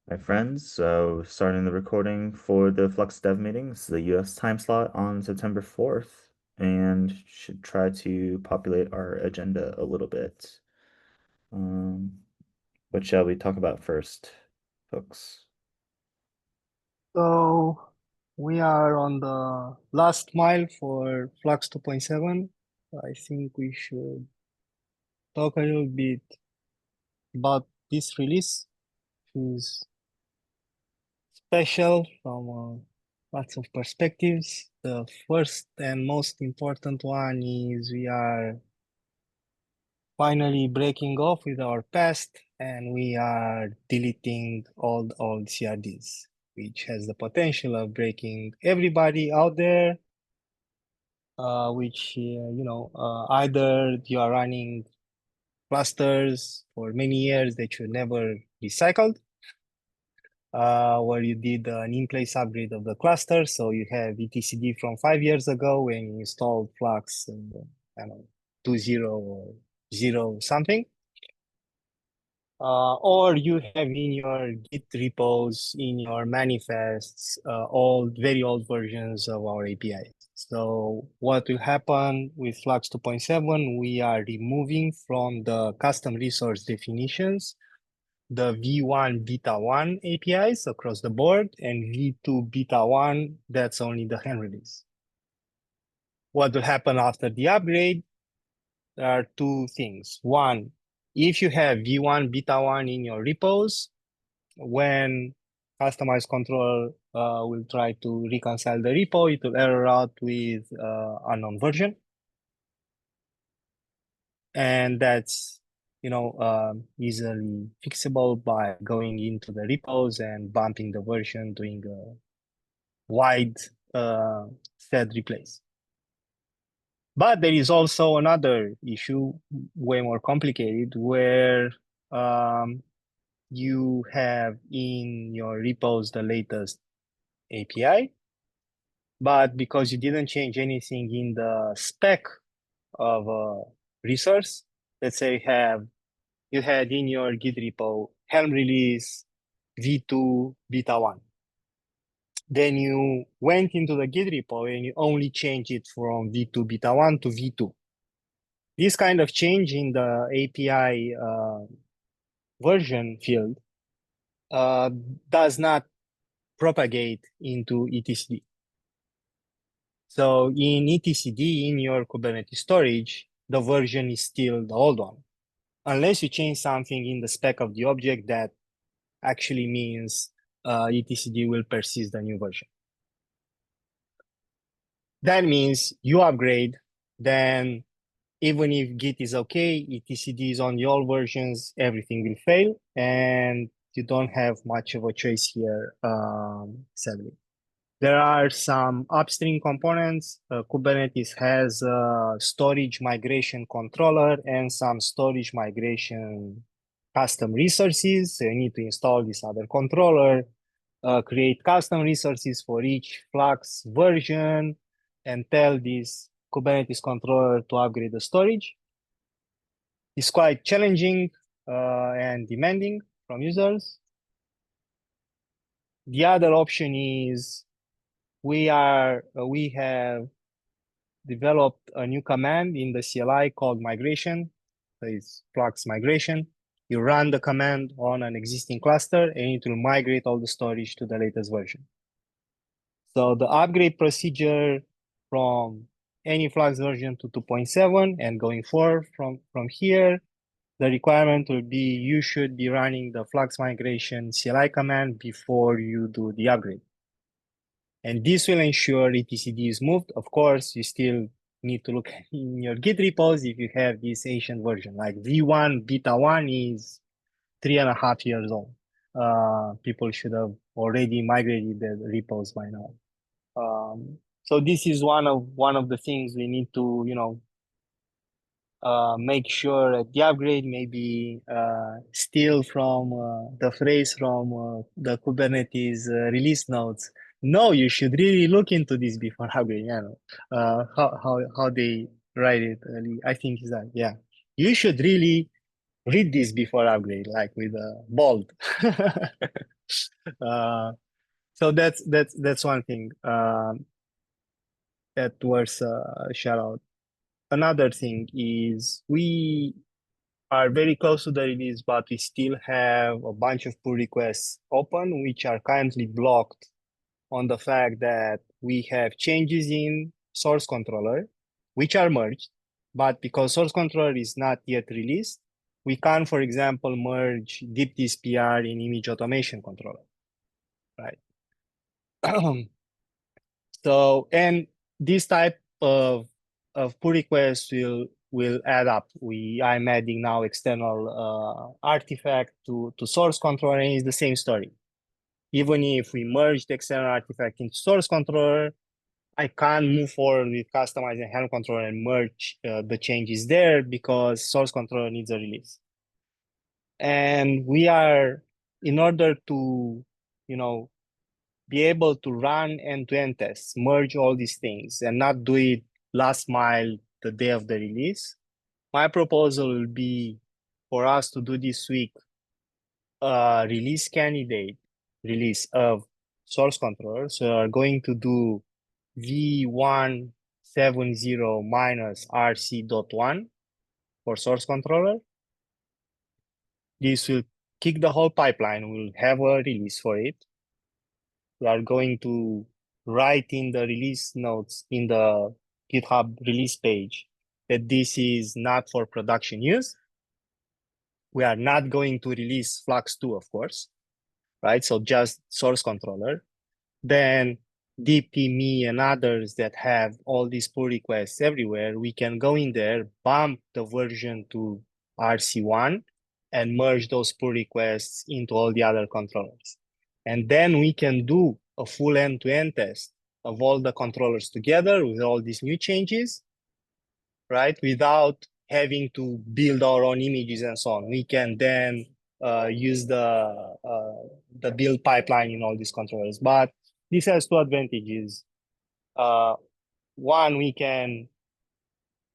Hi friends, so starting the recording for the Flux Dev Meeting. This is the US time slot on September 4th, and should try to populate our agenda a little bit. Um, what shall we talk about first, folks? So we are on the last mile for Flux 2.7. I think we should talk a little bit about this release, which is special from lots of perspectives. The first and most important one is we are finally breaking off with our past and we are deleting all the old CRDs, which has the potential of breaking everybody out there, which either you are running clusters for many years that you never recycled, where you did an in-place upgrade of the cluster, so you have etcd from 5 years ago when you installed Flux and I don't know, 2.0 or 0 something. Or you have in your Git repos, in your manifests, very old versions of our APIs. So what will happen with Flux 2.7, we are removing from the custom resource definitions the V1 beta 1 APIs across the board, and V2 beta 1, that's only the hand release. What will happen after the upgrade? There are two things. One, if you have V1 beta 1 in your repos, when customized controller will try to reconcile the repo, it will error out with unknown version. And that's easily fixable by going into the repos and bumping the version, doing a wide set replace. But there is also another issue, way more complicated, where you have in your repos the latest API, but because you didn't change anything in the spec of a resource, let's say you had in your Git repo Helm release V2 beta 1. Then you went into the Git repo and you only change it from V2 beta 1 to V2. This kind of change in the API version field does not propagate into etcd. So in etcd, in your Kubernetes storage, the version is still the old one, unless you change something in the spec of the object that actually means etcd will persist the new version. That means you upgrade, then even if Git is okay, etcd is on the old versions, everything will fail, and you don't have much of a choice here, sadly. There are some upstream components. Kubernetes has a storage migration controller and some storage migration custom resources. So you need to install this other controller, create custom resources for each Flux version, and tell this Kubernetes controller to upgrade the storage. It's quite challenging and demanding from users. The other option is we have developed a new command in the CLI called migration. So it's Flux migration. You run the command on an existing cluster and it will migrate all the storage to the latest version. So the upgrade procedure from any Flux version to 2.7 and going forward from here, the requirement will be you should be running the Flux migration CLI command before you do the upgrade. And this will ensure etcd is moved. Of course, you still need to look in your Git repos if you have this ancient version. Like V1 beta 1 is 3.5 years old. People should have already migrated the repos by now. So this is one of the things we need to make sure at the upgrade, maybe steal from the phrase from the Kubernetes release notes. No, you should really look into this before upgrade. How they write it. I think is that, yeah. You should really read this before upgrade, like with a bold. uh, so that's one thing that was a shout out. Another thing is we are very close to the release, but we still have a bunch of pull requests open, which are currently blocked on the fact that we have changes in source controller, which are merged, but because source controller is not yet released, we can, for example, merge deep DSPR in image automation controller, right? So, and this type of pull requests will add up. I'm adding now external artifact to source controller, and it's the same story. Even if we merge the external artifact into source controller, I can't move forward with customizing helm controller and merge the changes there because source controller needs a release. And we are, in order to, you know, be able to run end-to-end tests, merge all these things, and not do it last mile the day of the release. My proposal will be for us to do this week release candidate release of source controller. So we're going to do v170 minus rc.1 for source controller. This will kick the whole pipeline. We'll have a release for it. We are going to write in the release notes in the GitHub release page that this is not for production use. We are not going to release Flux 2, of course, right? So just source controller. Then DP, me, and others that have all these pull requests everywhere, we can go in there, bump the version to RC1, and merge those pull requests into all the other controllers. And then we can do a full end-to-end test of all the controllers together with all these new changes, right? Without having to build our own images and so on. We can then use the build pipeline in all these controllers. But this has two advantages. One, we can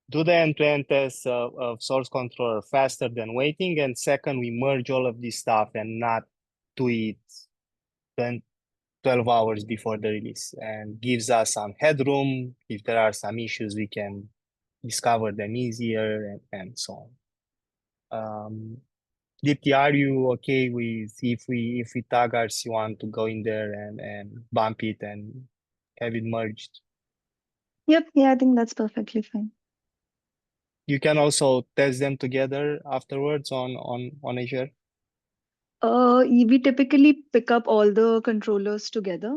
do the end-to-end test of source controller faster than waiting. And second, we merge all of this stuff and not do it 10, 12 hours before the release, and gives us some headroom. If there are some issues, we can discover them easier and so on. Dipti, are you okay with if we tag RC1 to go in there and bump it and have it merged? Yep, yeah, I think that's perfectly fine. You can also test them together afterwards on Azure. We typically pick up all the controllers together.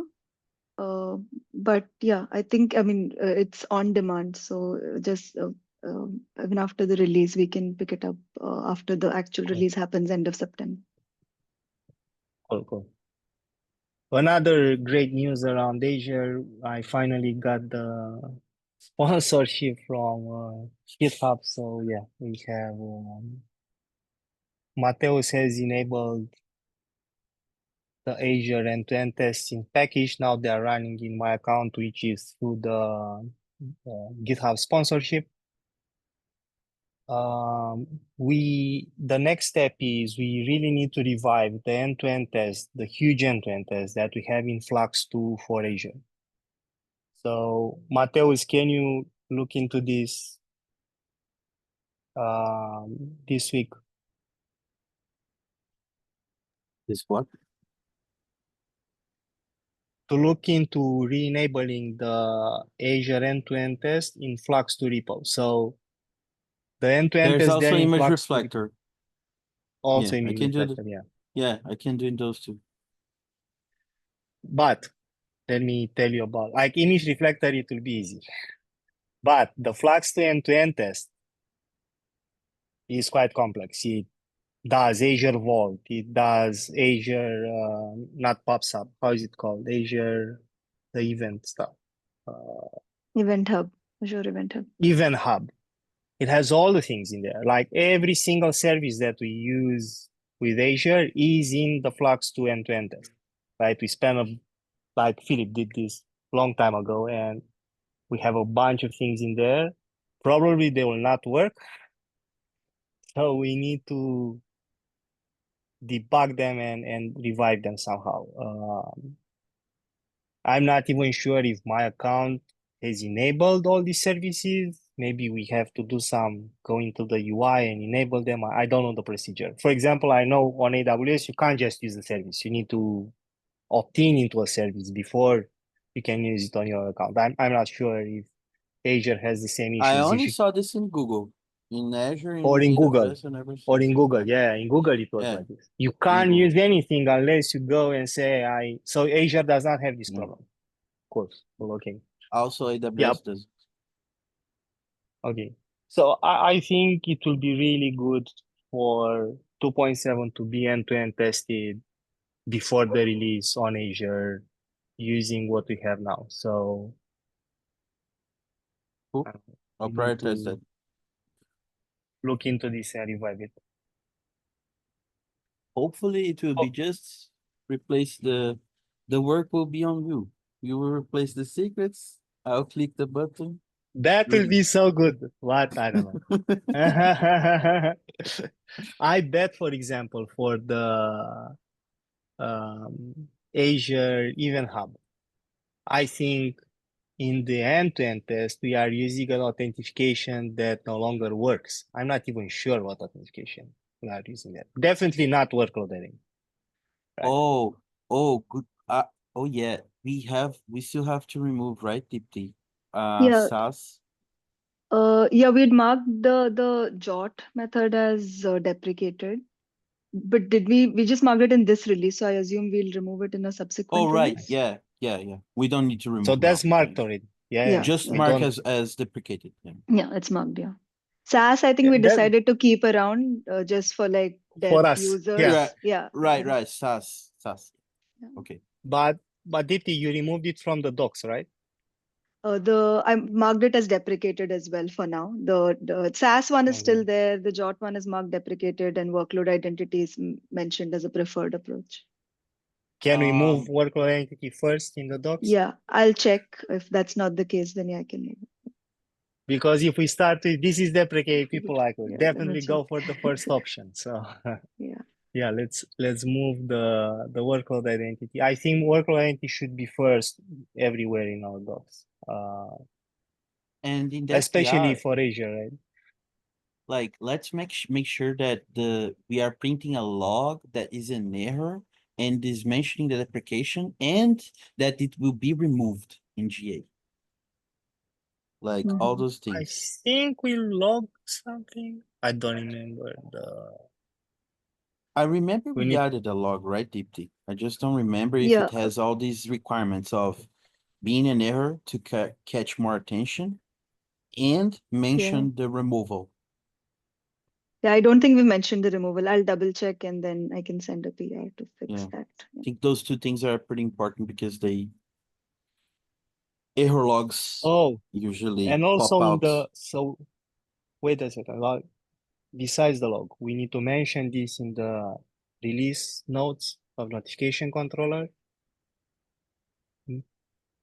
Uh, but yeah, I mean, it's on demand. So just even after the release, we can pick it up after the actual Cool, release happens end of September. cool. Another great news around Azure, I finally got the sponsorship from GitHub. So yeah, we have Mateus has enabled the Azure end-to-end testing package. Now they are running in my account, which is through the GitHub sponsorship. The next step is we really need to revive the end-to-end test, the huge end-to-end test that we have in Flux 2 for Azure. So Mateus, can you look into this this week? This what? To look into re-enabling the Azure end-to-end test in Flux 2 repo. So the end-to-end There's test there also in image Flux 2 reflector. also Yeah, I image can do reflector, yeah. yeah, I can do those too. But let me tell you about, like image reflector, it will be easy. But the Flux 2 end-to-end test is quite complex. It does Azure Vault, it does Azure, not PubSub, how is it called? Azure, the event stuff. Event Hub, Azure Event Hub. Event Hub. It has all the things in there. Like every single service that we use with Azure is in the Flux 2 end-to-end test, right? We spent, like Philip did this long time ago, and we have a bunch of things in there. Probably they will not work, So we need to debug them and revive them somehow. I'm not even sure if my account has enabled all these services. Maybe we have to do some, go into the UI and enable them. I don't know the procedure. For example, I know on AWS, you can't just use the service. You need to opt in into a service before you can use it on your account. I'm not sure if Azure has the same I issues. only saw this in Google. In Azure, Or in in Google, AWS, I never saw or in something Google, like that. yeah, in Google it was Yeah, like this. You in can't Google. use anything unless you go and say so Azure does not have this Yeah. problem. Of course. Well, okay. Also, Yeah, AWS does. okay. So I think it will be really good for 2.7 to be end-to-end tested before the release on Azure using what we have now. So Cool. I'll we need prioritize to that. look into this and revive it. Hopefully, it will be Oh, just replace the work will be on you. You will replace the secrets. I'll click the button. that will be Release. so good. What? I don't know. I bet, for example, for the Azure Event Hub, I think in the end-to-end test, we are using an authentication that no longer works. I'm not even sure what authentication we are using that. Definitely not workload editing. Right. Oh, good. Oh yeah, we still have to remove, right, Dipti? Yeah, SAS. yeah, we'd marked the jot method as deprecated. But did we just marked it in this release, so I assume we'll remove it in a Oh, subsequent right. release? Yeah. We don't need to So remove that's now. marked already. Yeah, Yeah, Just yeah. we mark don't. as deprecated. Yeah. Yeah, it's marked, yeah. SAS, I think Yeah, we that decided to keep around just for like for dev us. Yeah, Right, users. Yeah. right. SAS. Yeah. Okay. but Dipti, you removed it from the docs, right? I marked it as deprecated as well for now. The SAS one is Okay. still there. The JOT one is marked deprecated, and workload identity is mentioned as a preferred approach. Can we move Um, workload entity first in the docs? Yeah, I'll check. If that's not the case, then yeah, I can leave Because if we start with this is deprecated, people it. like will Yeah, then we'll definitely check. go for the first option. So Yeah. yeah, let's move the workload identity. I think workload identity should be first everywhere in our docs, and in that especially PR, for Azure, right? like let's make sure that we are printing a log that is an error and is mentioning the deprecation and that it will be removed in GA. Like all Mhm. those I things. think we logged something. I don't remember the. I remember We we need. added a log, right, Deepti? I just don't remember if Yeah. it has all these requirements of being an error to catch more attention and Yeah. mention the removal. Yeah, I don't think we mentioned the removal. I'll double check and then I can send a PR to fix Yeah. that. I think those two things are pretty important because they error logs Oh, usually and pop also in out. the wait a second. Besides the log, we need to mention this in the release notes of notification controller.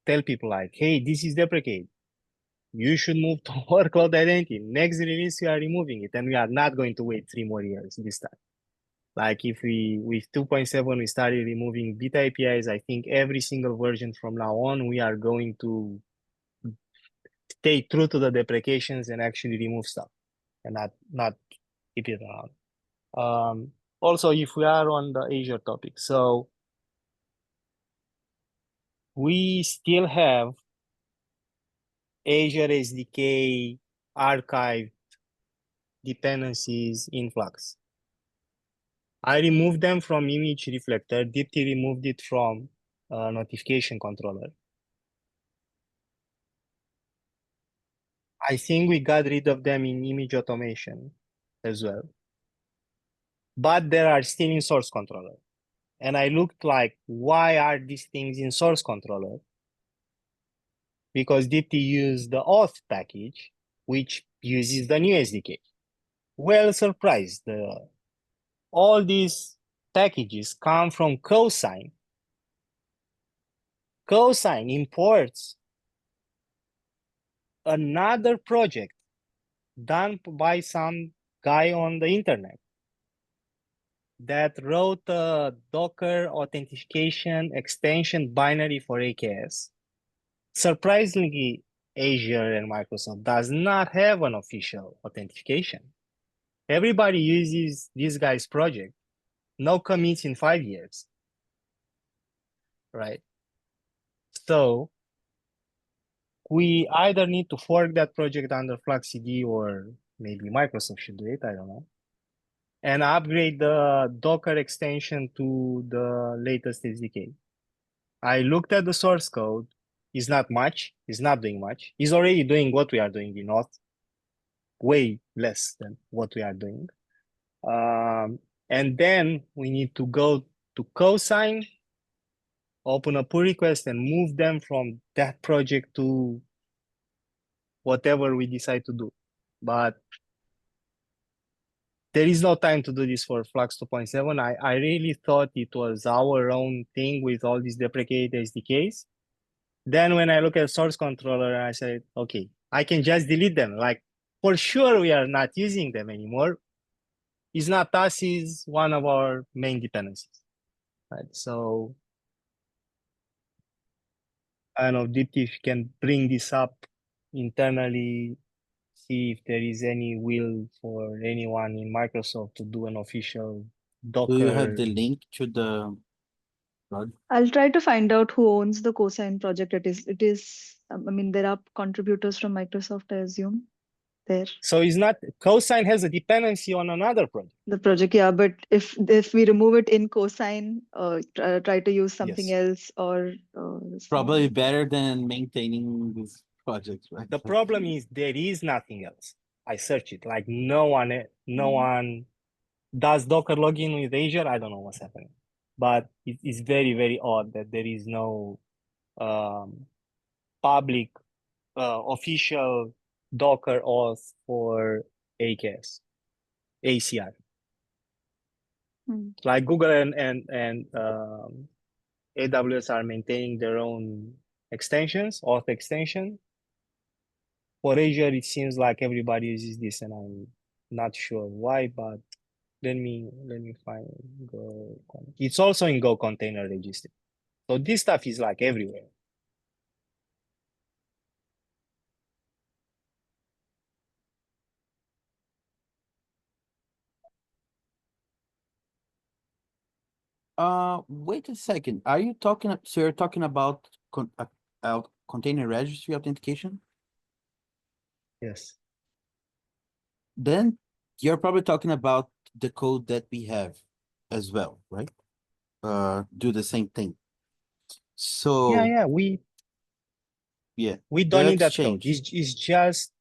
Tell people like, hey, this is deprecated. You should move to workload identity. Next release, we are removing it, and we are not going to wait 3 more years this time. Like if we with 2.7 we started removing beta APIs, I think every single version from now on we are going to stay true to the deprecations and actually remove stuff and not keep it around. Also, if we are on the Azure topic, so we still have Azure SDK archive dependencies in Flux. I removed them from image reflector. Dipti removed it from notification controller. I think we got rid of them in image automation as well. But there are still in source controller. And I looked like, why are these things in source controller? Because Dipti used the auth package, which uses the new SDK. Well surprised. All these packages come from Cosign. Cosign imports another project done by some guy on the internet that wrote a Docker authentication extension binary for AKS. Surprisingly, Azure and Microsoft does not have an official authentication. Everybody uses this guy's project. No commits in 5 years, right? So we either need to fork that project under Flux CD, or maybe Microsoft should do it, I don't know, and upgrade the Docker extension to the latest SDK. I looked at the source code. It's not much. It's not doing much. It's already doing what we are doing in Auth, way less than what we are doing. And then we need to go to cosign, open a pull request, and move them from that project to whatever we decide to do. But there is no time to do this for Flux 2.7. I really thought it was our own thing with all these deprecated SDKs. Then when I look at source controller, I said, okay, I can just delete them. Like, for sure, we are not using them anymore. It's not us, is one of our main dependencies. Right? So I don't know, Deepti, if you can bring this up internally, see if there is any will for anyone in Microsoft to do an official Do you have Docker. the link to the project? I'll try to find out who owns the Cosign project. I mean, there are contributors from Microsoft, I assume, there. So it's not, Cosign has a dependency on another project. The project, yeah, but if we remove it in Cosign, try to use something Yes. else, or Probably better than maintaining this project, right? The problem is there is nothing else. I search it, like no one does Docker login with Azure. I don't know what's happening, but it's very, very odd that there is no public official Docker auth for AKS, ACR. Like Google and AWS are maintaining their own extensions, auth extension. For Azure, it seems like everybody uses this, and I'm not sure why, but let me find Go. It's also in Go Container Registry. So this stuff is like everywhere. Wait a second. Are you talking, so you're talking about container registry authentication? Yes. Then you're probably talking about the code that we have as well, right? Do the same thing. So Yeah, yeah, we don't the need that code. exchange. It's just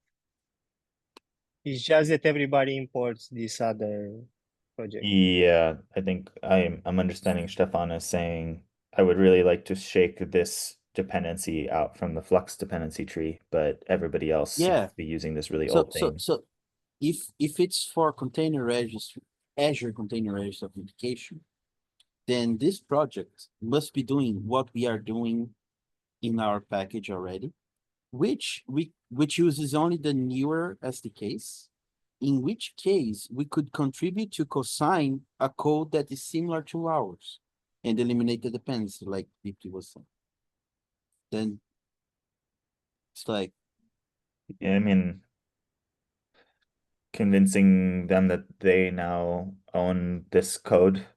that everybody imports this other project. Yeah, I think I'm understanding Stefan is saying I would really like to shake this dependency out from the Flux dependency tree, but everybody else seems Yeah. to be using this really So old thing. if it's for container registry, Azure Container Registry Authentication, then this project must be doing what we are doing in our package already, which uses only the newer SDKs, in which case we could contribute to cosign a code that is similar to ours and eliminate the dependency, like Deepti was saying. Then it's like, Yeah, I mean, convincing them that they now own this code,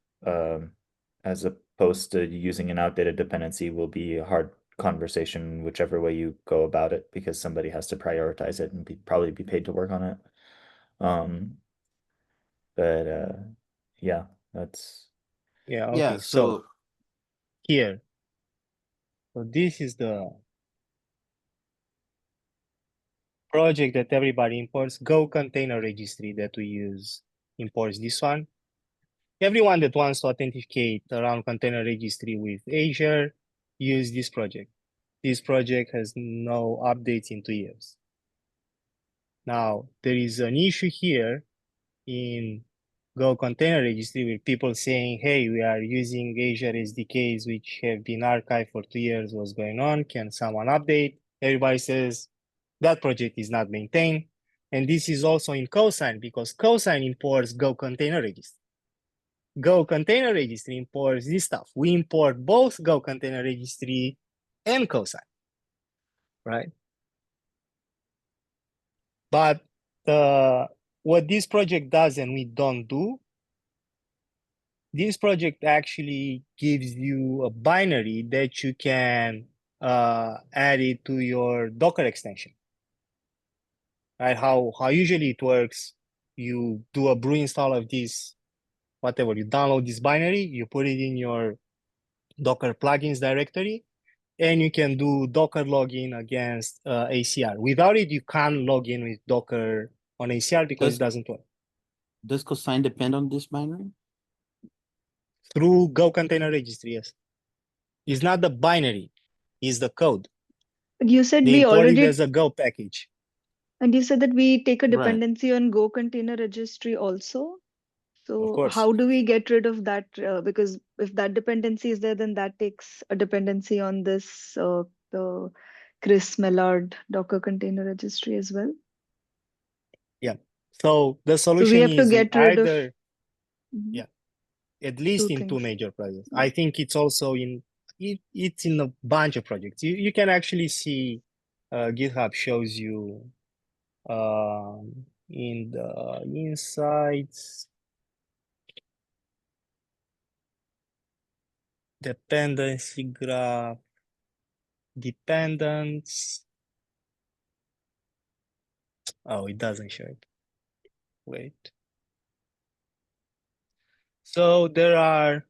as opposed to using an outdated dependency, will be a hard conversation whichever way you go about it, because somebody has to prioritize it and probably be paid to work on it. But yeah, that's Yeah, okay. yeah, so Here. So this is the project that everybody imports. Go Container Registry that we use imports this one. Everyone that wants to authenticate around Container Registry with Azure, use this project. This project has no updates in 2 years. Now, there is an issue here in Go Container Registry with people saying, hey, we are using Azure SDKs which have been archived for 2 years. What's going on? Can someone update? Everybody says that project is not maintained. And this is also in Cosign because Cosign imports Go container registry. Go container registry imports this stuff. We import both Go container registry and Cosign, right? But what this project does and we don't do, this project actually gives you a binary that you can add it to your Docker extension. Right? How usually it works, you do a brew install of this, whatever, you download this binary, you put it in your Docker plugins directory, and you can do Docker login against ACR. Without it, you can't log in with Docker on ACR because it doesn't work. Does cosign depend on this binary? Through Go container registry, yes. It's not the binary, it's the code. You said They we import it already, as a Go package. and you said that we take a Right. dependency on Go container registry also. Of So course. how do we get rid of that? Because if that dependency is there, then that takes a dependency on this the Chris Mellard Docker container registry as well. Yeah. So the So we solution have to is get rid of either, Mhm. yeah, at least two in two things. major projects. I think it's also it's in a bunch of projects. You can actually see GitHub shows you in the insights dependency graph dependence. Oh, it doesn't show it. Wait. So there are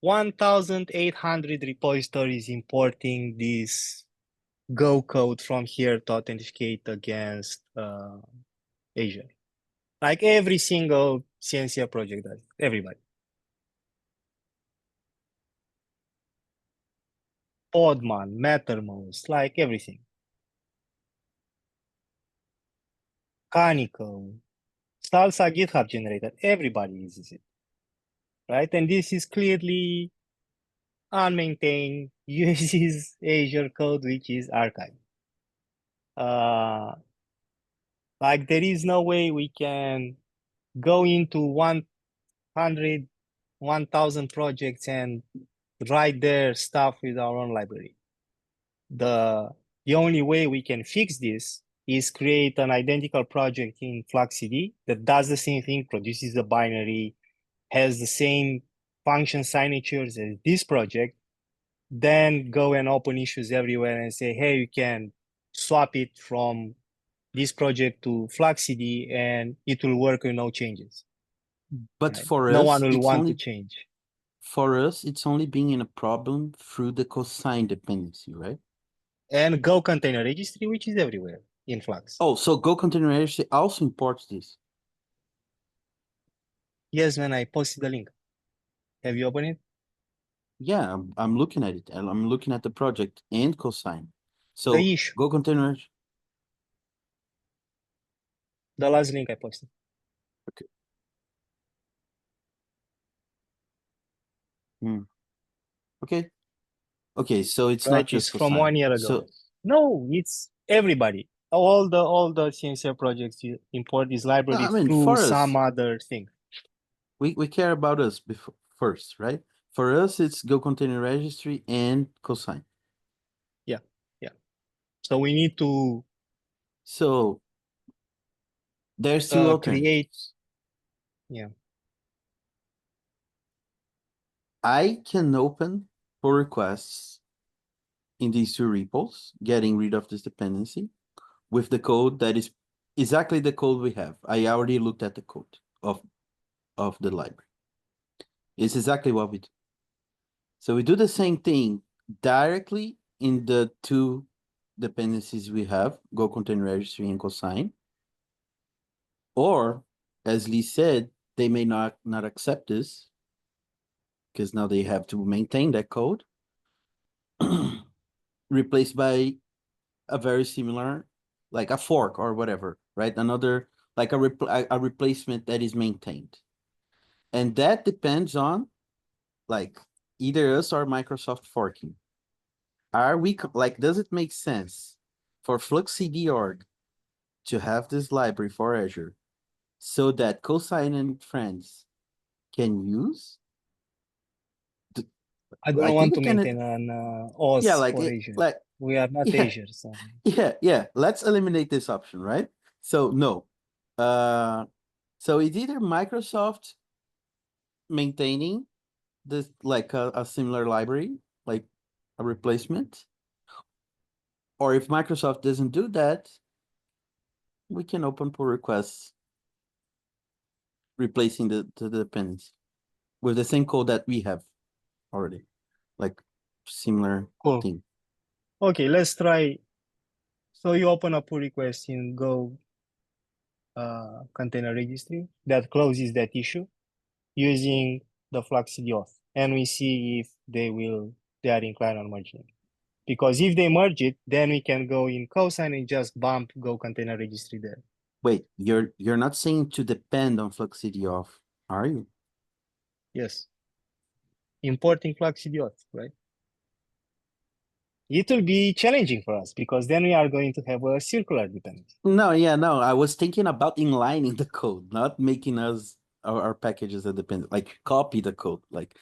1,800 repositories importing this Go code from here to authenticate against Azure. Like every single CNCF project does, everybody. Podman, Mattermost, like everything. Canical, Salsa GitHub generated, everybody uses it, right? And this is clearly unmaintained, uses Azure code, which is archived. Like there is no way we can go into 100, 1,000 projects and write their stuff with our own library. The only way we can fix this is create an identical project in FluxCD that does the same thing, produces a binary, has the same function signatures as this project, then go and open issues everywhere and say, hey, you can swap it from this project to FluxCD and it will work with no changes. But Right? for No us, one will it's want to only change. being in a problem through the cosign dependency, right? And Go container registry, which is everywhere in Flux. Oh, so Go container registry also imports this. Yes, when I posted the link. Have you opened it? Yeah, I'm looking at it, and I'm looking at the project and cosign. The So issue, Go container. the last link I posted. Hmm. Okay. Okay, so it's Right? not It's just from cosign. 1 year ago. So No, it's everybody. All the CNCF projects you import this library I mean, through for some us, other thing. we care about us before first, right? For us, it's Go container registry and cosign. Yeah, yeah. So we need to So there's two create. alternatives. Yeah. I can open pull requests in these two repos, getting rid of this dependency with the code that is exactly the code we have. I already looked at the code of the library. It's exactly what we do. So we do the same thing directly in the two dependencies we have, Go container registry and cosign. Or, as Lee said, they may not accept this because now they have to maintain that code, replaced by a very similar, like a fork or whatever, right? Another, like a replacement that is maintained. And that depends on like either us or Microsoft forking. Are we like, does it make sense for Flux CD org to have this library for Azure so that Cosine and friends can use. I don't I want think to we can, maintain an yeah, OS like for Azure. like We are not yeah, Azure, so yeah. Let's eliminate this option, right? So no, so it's either Microsoft maintaining this like a similar library, like a replacement, or if Microsoft doesn't do that, we can open pull requests replacing the dependency with the same code that we have already, like similar cool. thing. Okay, let's try. So you open a pull request in Go container registry that closes that issue using the Flux auth, and we see if they are inclined on merging. Because if they merge it, then we can go in Cosine and just bump Go container registry there. Wait, you're not saying to depend on Flux off, are you? Yes. Importing Flux auth, right? It will be challenging for us because then we are going to have a circular dependency. No, yeah, no. I was thinking about inlining the code, not making us our packages a dependent, like copy the code, like.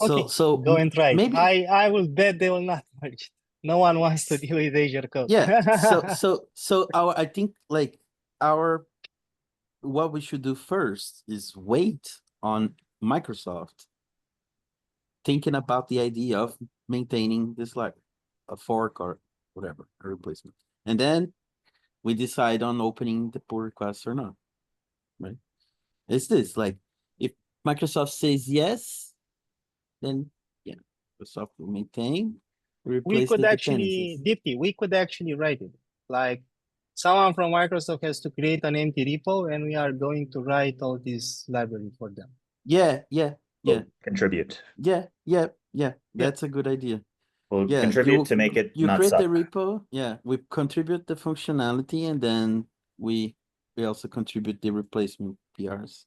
Okay, go and try it. Maybe, I will bet they will not merge it. No one wants to deal with Azure code. yeah. So I think like what we should do first is wait on Microsoft thinking about the idea of maintaining this like a fork or whatever, a replacement. And then we decide on opening the pull request or not, right? It's this, like, if Microsoft says yes, then yeah, Microsoft will maintain, we replace could the actually, dependencies. Dipti, we could actually write it. Like someone from Microsoft has to create an empty repo and we are going to write all this library for them. Yeah. We'll contribute. Yeah. That's a good idea. We'll Yeah, contribute to make it you not create the suck. repo. Yeah, we contribute the functionality, and then we also contribute the replacement PRs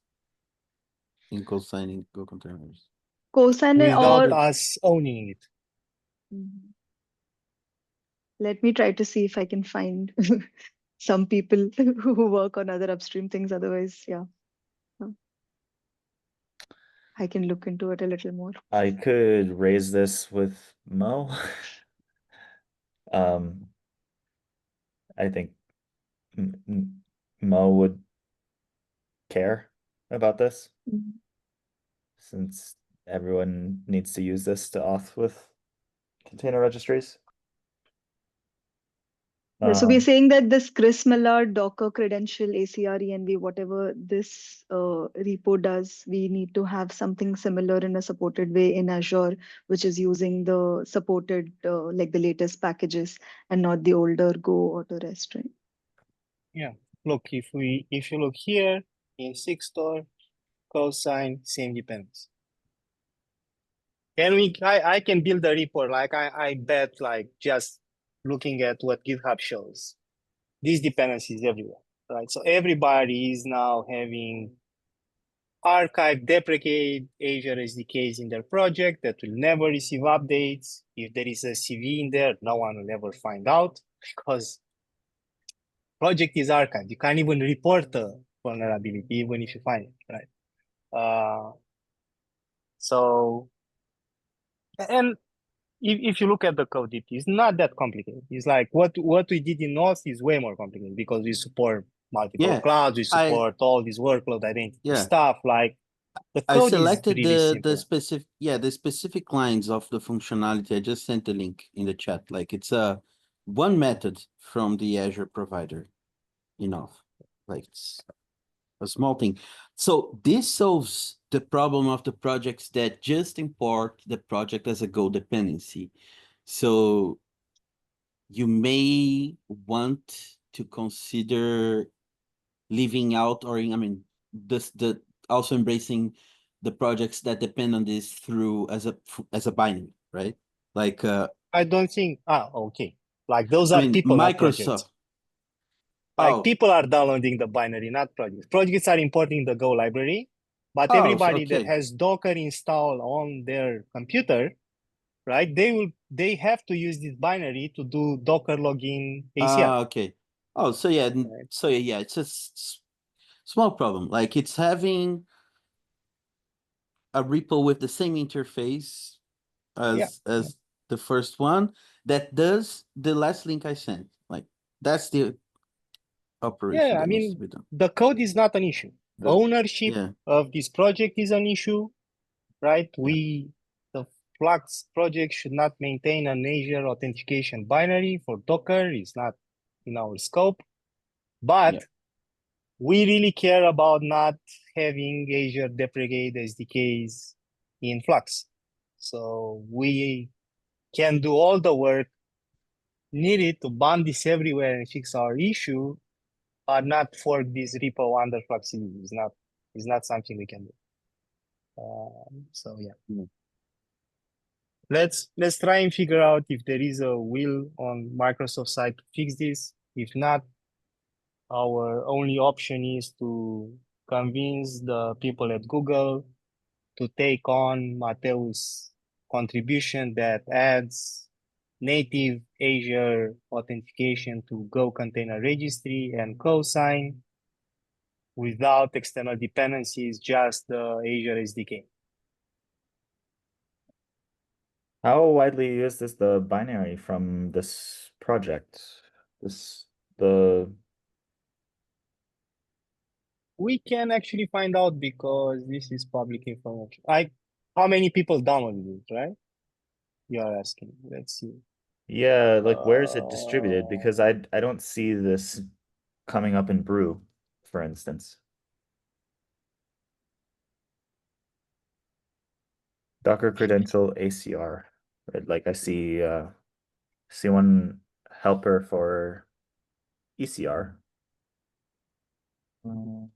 in co-signing Go containers. Cosine Without or us owning it. Mhm. Let me try to see if I can find some people who work on other upstream things. Otherwise, yeah, I can look into it a little more. I could raise this with Mo. I think Mo would care about this Mhm. since everyone needs to use this to auth with container registries. Yeah, so we're saying that this Chris Millard Docker credential ACRENV, whatever this repo does, we need to have something similar in a supported way in Azure, which is using the supported like the latest packages and not the older Go auto rest, right? Yeah. Look, if you look here in Sigstore, cosine, same dependency. And I can build a report, like I bet, like just looking at what GitHub shows, these dependencies everywhere, right? So everybody is now having archive, deprecate Azure SDKs in their project that will never receive updates. If there is a CV in there, no one will ever find out because project is archived. You can't even report a vulnerability, even if you find it, right? So, and if you look at the code, it's not that complicated. It's like what we did in North is way more complicated because we support multiple Yeah, clouds, we support all this workload identity yeah. stuff. Like the I code is selected really simple. the specific lines of the functionality. I just sent the link in the chat. Like it's a one method from the Azure provider. Enough. Like it's a small thing. So this solves the problem of the projects that just import the project as a Go dependency. So you may want to consider leaving out, or I mean, the also embracing the projects that depend on this through as a binary, right? Like I don't think. Okay. Like those I are mean people, not projects. Microsoft. Like Oh, people are downloading the binary, not projects. Projects are importing the Go library, but oh, so everybody that okay. has Docker installed on their computer, right? They have to use this binary to do Docker login ACL. Okay. Oh, so yeah, Right. so yeah, it's a small problem. Like it's having a repo with the same interface as Yeah. the first one that does the last link I sent. Like that's the operation Yeah, I that needs to mean, be done. the code is not an issue. The Ownership yeah. of this project is an issue, right? Yeah. The Flux project should not maintain an Azure authentication binary for Docker. It's not in our scope, Yeah. but we really care about not having Azure deprecate SDKs in Flux. So we can do all the work needed to bond this everywhere and fix our issue, but not fork this repo under Fluxibity. It's not something we can do. So yeah. Mm. Let's try and figure out if there is a will on Microsoft side to fix this. If not, our only option is to convince the people at Google to take on Mateus' contribution that adds native Azure authentication to Go Container Registry and cosign without external dependencies, just the Azure SDK. How widely used is the binary from this project? This the We can actually find out because this is public information. How many people downloaded it, right? You are asking. Let's see. Yeah, like where is it distributed? Because I don't see this coming up in Brew, for instance. Docker credential ACR. Right? Like I see one helper for ECR. Mm.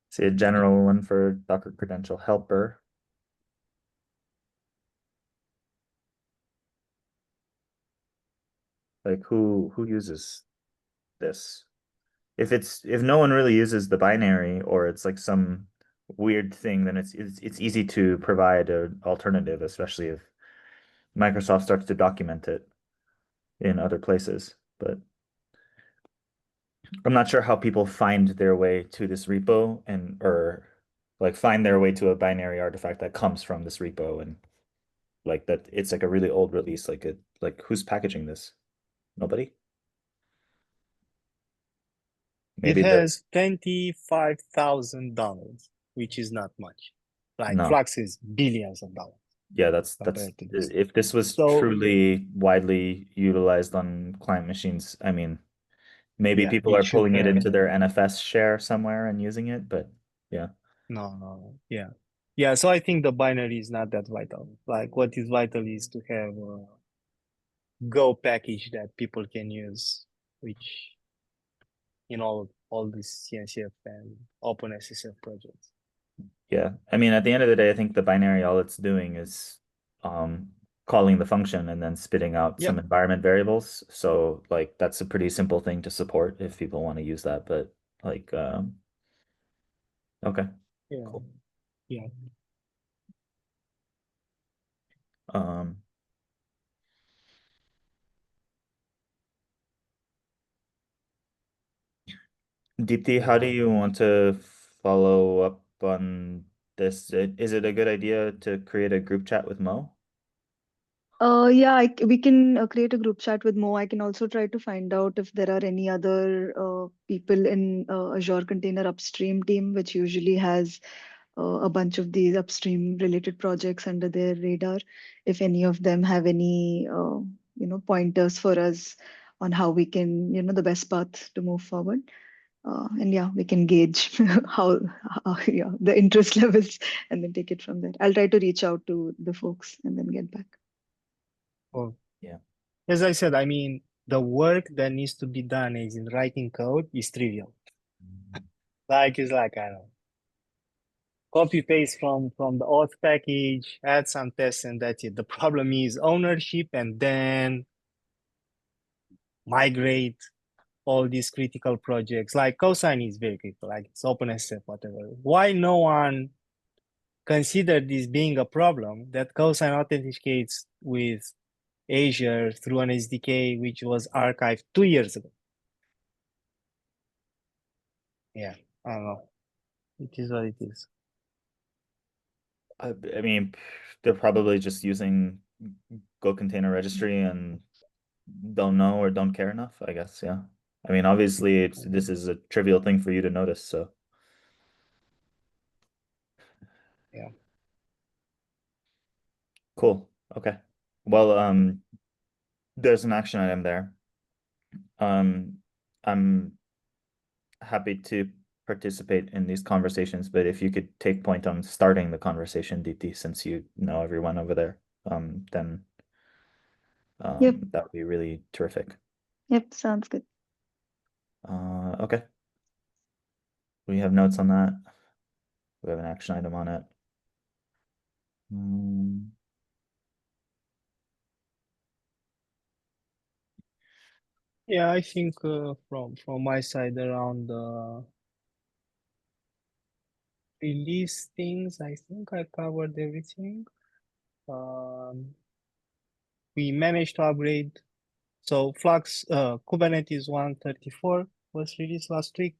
See a general one for Docker credential helper. Like who uses this? If no one really uses the binary or it's like some weird thing, then it's easy to provide an alternative, especially if Microsoft starts to document it in other places. But I'm not sure how people find their way to this repo and or like find their way to a binary artifact that comes from this repo and like that it's like a really old release. Like who's packaging this? Nobody? It Maybe the has 25,000 dollars, which is not much. Like no. Flux is billions of dollars Yeah, that's compared to this. if this was So truly widely utilized on client machines, I mean, maybe yeah, people it are should pulling it have into their NFS share somewhere and using it, but yeah. no. Yeah. Yeah, so I think the binary is not that vital. Like what is vital is to have a Go package that people can use, which in all these CNCF and OpenSSF projects. Yeah. I mean, at the end of the day, I think the binary, all it's doing is um calling the function and then spitting out some Yep. environment variables. So like that's a pretty simple thing to support if people want to use that. But like okay, Yeah. cool. Yeah. Um Deepti, how do Yeah. you want to follow up on this? Is it a good idea to create a group chat with Mo? Yeah, we can create a group chat with Mo. I can also try to find out if there are any other people in Azure Container Upstream team, which usually has a bunch of these upstream related projects under their radar. If any of them have any, pointers for us on how we can, the best path to move forward. And yeah, we can gauge yeah, the interest levels and then take it from there. I'll try to reach out to the folks and then get back. Well, Yeah. as I said, I mean, the work that needs to be done is in writing code is trivial. Like it's like, I don't know, copy paste from the auth package, add some tests, and that's it. The problem is ownership and then migrate all these critical projects, like cosign is very critical, like it's OpenSF, whatever. Why no one considered this being a problem that cosign authenticates with Azure through an SDK which was archived 2 years ago? Yeah, I don't know. It is what it is. I mean, they're probably just using Go Container Registry and don't know or don't care enough, I guess. Yeah. I mean, obviously, this is a trivial thing for you to notice, so. Yeah. Cool. Okay. Well, there's an action item there. I'm happy to participate in these conversations, but if you could take point on starting the conversation, DT, since you know everyone over there, then Yep. that would be really terrific. Yep. Sounds good. Okay. We have notes on that. We have an action item on it. Yeah, I think from my side around release things, I think I covered everything. We managed to upgrade. So Flux Kubernetes 134 was released last week,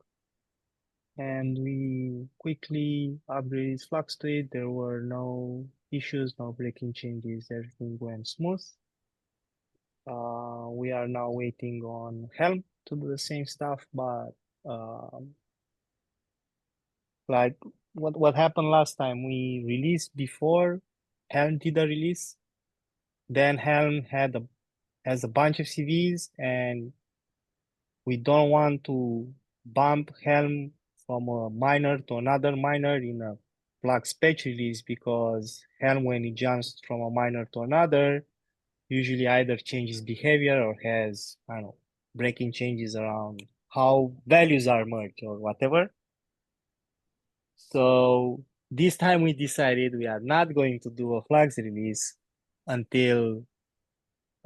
and we quickly upgraded Flux to it. There were no issues, no breaking changes. Everything went smooth. We are now waiting on Helm to do the same stuff, but like what happened last time, we released before Helm did a release. Then Helm has a bunch of CVs, and we don't want to bump Helm from a minor to another minor in a Flux patch release, because Helm, when it jumps from a minor to another, usually either changes behavior or has, I don't know, breaking changes around how values are merged or whatever. So this time we decided we are not going to do a Flux release until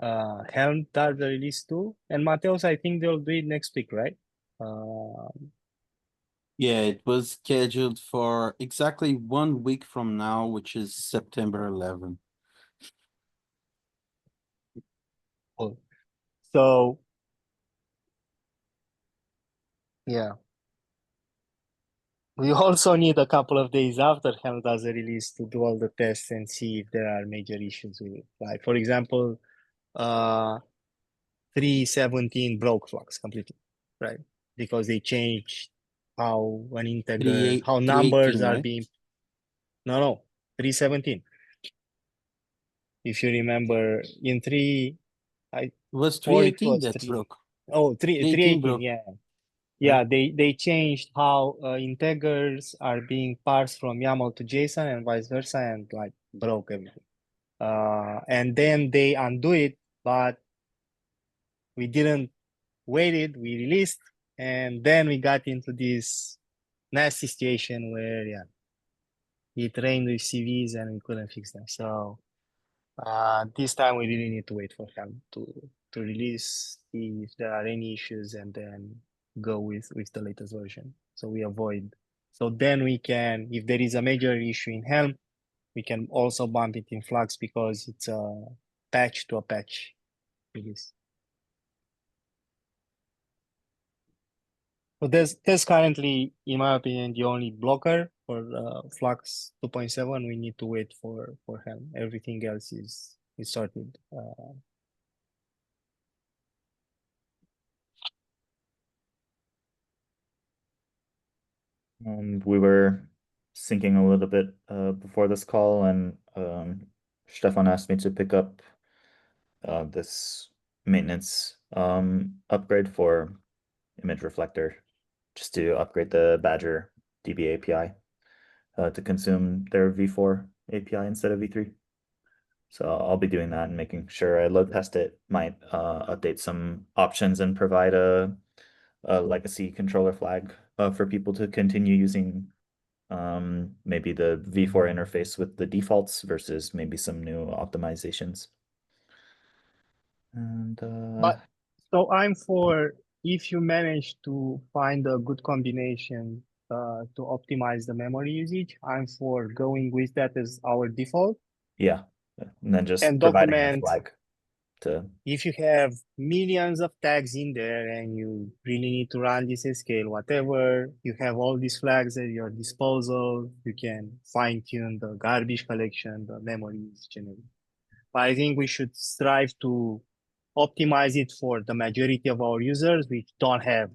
Helm does the release too. And Mateos, I think they'll do it next week, right? Yeah, it was scheduled for exactly 1 week from now, which is September 11th. Cool. So yeah. We also need a couple of days after Helm does a release to do all the tests and see if there are major issues with it. Like, for example, 3.17 broke Flux completely, right? Because they changed how an integer, how 3.18, numbers are right? being. No, 3.17. If you remember, in 3, It was or it 3.18 was that 3. broke. Oh, 3.18 3.18, broke. yeah. Yeah. Yeah, they changed how integers are being parsed from YAML to JSON and vice versa, and like broke everything. And then they undo it, but we didn't wait it, we released, and then we got into this nasty situation where, yeah, it rained with CVs and we couldn't fix them. So this time we really need to wait for him to release, see if there are any issues, and then go with the latest version. So we avoid. So then we can, if there is a major issue in Helm, we can also bump it in Flux because it's a patch to a patch release. So there's currently, in my opinion, the only blocker for Flux 2.7. We need to wait for Helm. Everything else is sorted. We were syncing a little bit before this call, and Stefan asked me to pick up this maintenance upgrade for image reflector, just to upgrade the Badger DB API to consume their V4 API instead of V3. So I'll be doing that and making sure I load test it. Might update some options and provide a legacy controller flag for people to continue using maybe the V4 interface with the defaults versus maybe some new optimizations. And But so I'm for if you manage to find a good combination to optimize the memory usage, I'm for going with that as our default Yeah. And then just and providing a document. flag to, If you have millions of tags in there and you really need to run this at scale, whatever, you have all these flags at your disposal. You can fine tune the garbage collection, the memory usage, and everything. But I think we should strive to optimize it for the majority of our users, which don't have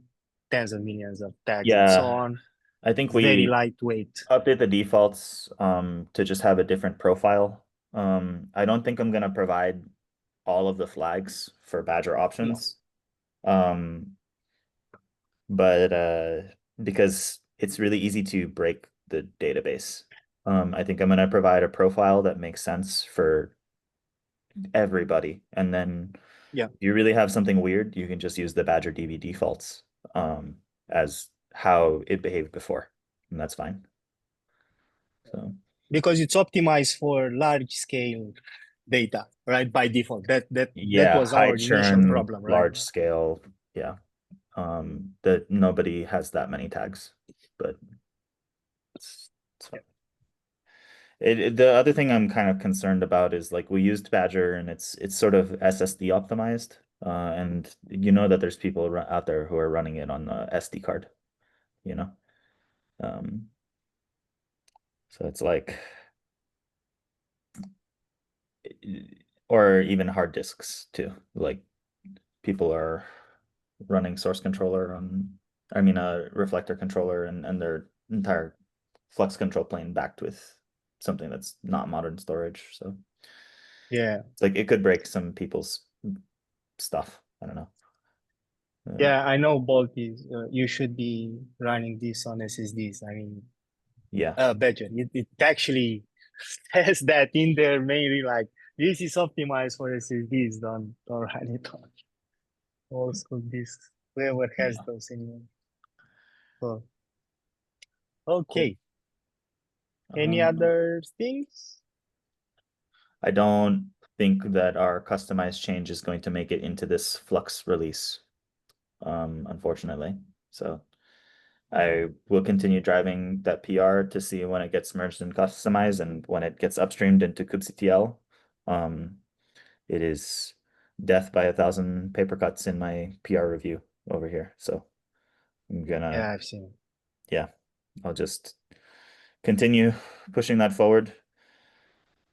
tens of millions of tags and so yeah, on. I think It's very we lightweight. update the defaults to just have a different profile. I don't think I'm gonna provide all of the flags for Badger No. options. Um, but because it's really easy to break the database. I think I'm gonna provide a profile that makes sense for everybody. And then Yeah. if you really have something weird, you can just use the Badger DB defaults as how it behaved before, and that's fine. So Because it's optimized for large scale data, right? By default. That yeah, was high our initial churn, problem, right? large scale, yeah. That nobody has that many tags, but it's fine. The other thing I'm kind of concerned about is like we used Badger and it's sort of SSD optimized. And you know that there's people out there who are running it on the SD card, you know. Um, so it's like or even hard disks too. Like people are running source controller on I mean a reflector controller and their entire Flux control plane backed with something that's not modern storage. So Yeah. it's like it could break some people's stuff. I don't know. Yeah, I know Bolt is, you should be running this on SSDs. I mean, Yeah. Badger, it actually says that in there mainly like, this is optimized for SSDs, don't run it on old school disks. Whoever has Yeah. those anymore. So, Cool. okay. Any Um, other things? I don't think that our customized change is going to make it into this Flux release, unfortunately. So I will continue driving that PR to see when it gets merged and customized and when it gets upstreamed into kubectl. It is death by 1,000 paper cuts in my PR review over here. So I'm gonna, Yeah, I've seen it. yeah, I'll just continue pushing that forward.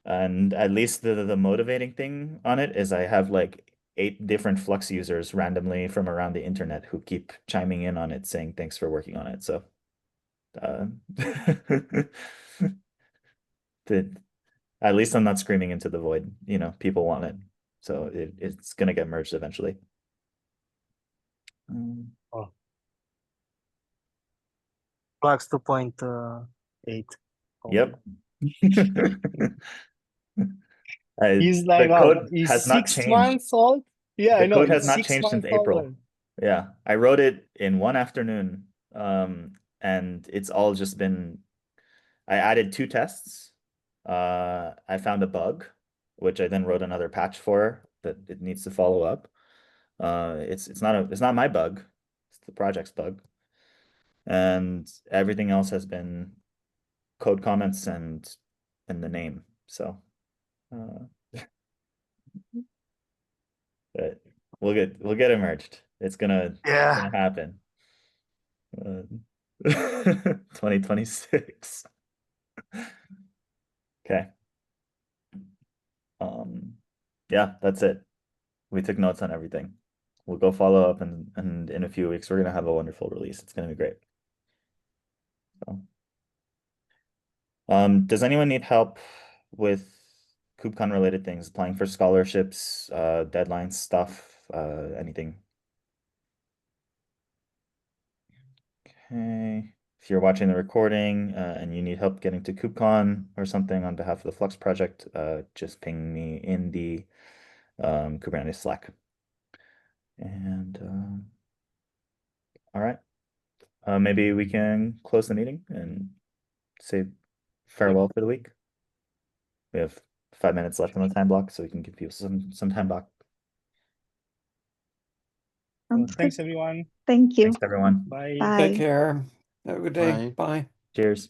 And at least the motivating thing on it is I have like 8 different Flux users randomly from around the internet who keep chiming in on it saying thanks for working on it. So uh, the, at least I'm not screaming into the void. You know, people want it. So it's gonna get merged eventually. Oh, Flux 2.8. Yep. He's like, The oh, code he's has not 6 months changed. old. Yeah, I The know. code has It's not six changed since months old. April. Yeah, I wrote it in one afternoon. And it's all just been I added 2 tests. I found a bug, which I then wrote another patch for that it needs to follow up. It's not my bug, it's the project's bug. And everything else has been code comments and the name. So uh but we'll get it merged. It's Yeah. gonna happen. Uh, 2026. Okay. Yeah, that's it. We took notes on everything. We'll go follow up and in a few weeks we're gonna have a wonderful release. It's gonna be great. So, does anyone need help with KubeCon related things, applying for scholarships, deadlines, stuff, anything? Okay. If you're watching the recording and you need help getting to KubeCon or something on behalf of the Flux project, just ping me in the Kubernetes Slack. And all right. Maybe we can close the meeting and say Yep. farewell for the week. We have 5 minutes left on the time block, so we can give people some time block. Sounds Thanks, good. everyone. Thank you. Thanks, everyone. Bye. Bye. Take care. Have a good day. Bye. Bye. Cheers.